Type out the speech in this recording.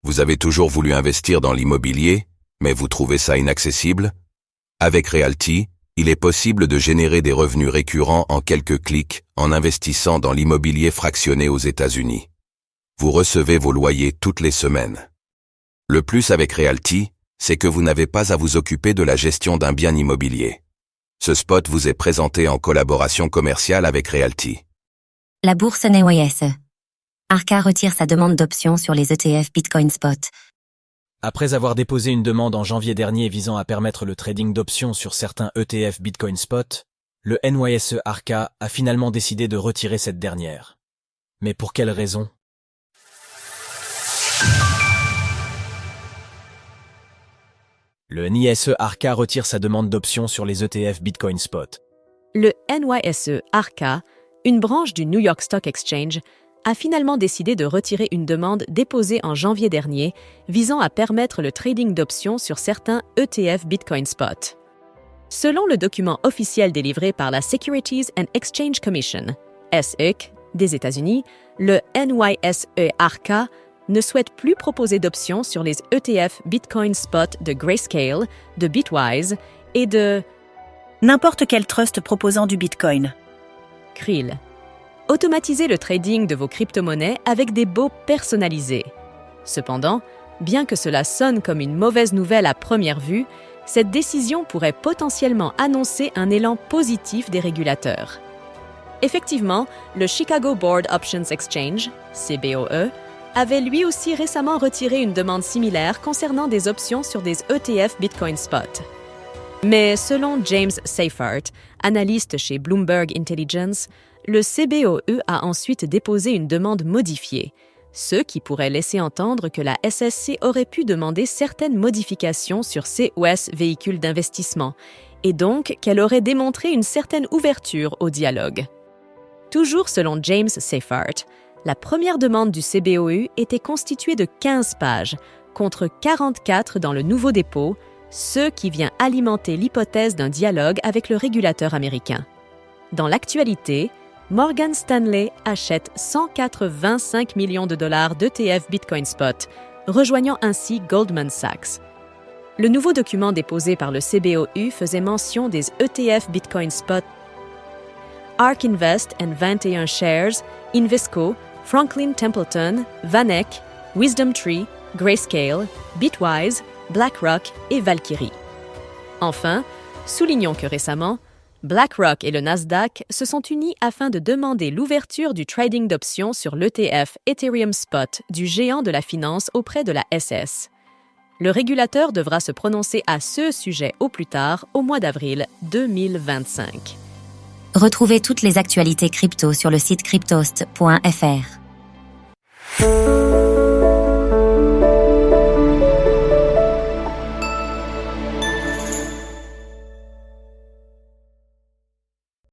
Vous avez toujours voulu investir dans l'immobilier, mais vous trouvez ça inaccessible? Avec Realty, il est possible de générer des revenus récurrents en quelques clics en investissant dans l'immobilier fractionné aux États-Unis. Vous recevez vos loyers toutes les semaines. Le plus avec Realty, c'est que vous n'avez pas à vous occuper de la gestion d'un bien immobilier. Ce spot vous est présenté en collaboration commerciale avec Realty. La bourse NYSE. Arca retire sa demande d'option sur les ETF Bitcoin Spot. Après avoir déposé une demande en janvier dernier visant à permettre le trading d'options sur certains ETF Bitcoin Spot, le NYSE Arca a finalement décidé de retirer cette dernière. Mais pour quelle raison? Le NYSE Arca retire sa demande d'option sur les ETF Bitcoin Spot. Le NYSE Arca, une branche du New York Stock Exchange, a finalement décidé de retirer une demande déposée en janvier dernier visant à permettre le trading d'options sur certains ETF Bitcoin Spot. Selon le document officiel délivré par la Securities and Exchange Commission, SEC, des États-Unis, le NYSE Arca ne souhaite plus proposer d'options sur les ETF Bitcoin Spot de Grayscale, de Bitwise et de n'importe quel trust proposant du Bitcoin. Krill. Automatiser le trading de vos crypto-monnaies avec des baux personnalisés. Cependant, bien que cela sonne comme une mauvaise nouvelle à première vue, cette décision pourrait potentiellement annoncer un élan positif des régulateurs. Effectivement, le Chicago Board Options Exchange, CBOE, avait lui aussi récemment retiré une demande similaire concernant des options sur des ETF Bitcoin Spot. Mais selon James Seyffart, analyste chez Bloomberg Intelligence, le CBOE a ensuite déposé une demande modifiée, ce qui pourrait laisser entendre que la SSC aurait pu demander certaines modifications sur COS véhicules d'investissement, et donc qu'elle aurait démontré une certaine ouverture au dialogue. Toujours selon James Seyffart, la première demande du CBOE était constituée de 15 pages, contre 44 dans le nouveau dépôt, ce qui vient alimenter l'hypothèse d'un dialogue avec le régulateur américain. Dans l'actualité, Morgan Stanley achète 185 millions de dollars d'ETF Bitcoin Spot, rejoignant ainsi Goldman Sachs. Le nouveau document déposé par le CBOE faisait mention des ETF Bitcoin Spot ARK Invest and 21 Shares, Invesco, Franklin Templeton, VanEck, WisdomTree, Grayscale, Bitwise, BlackRock et Valkyrie. Enfin, soulignons que récemment, BlackRock et le Nasdaq se sont unis afin de demander l'ouverture du trading d'options sur l'ETF Ethereum Spot du géant de la finance auprès de la SS. Le régulateur devra se prononcer à ce sujet au plus tard, au mois d'avril 2025. Retrouvez toutes les actualités crypto sur le site cryptost.fr.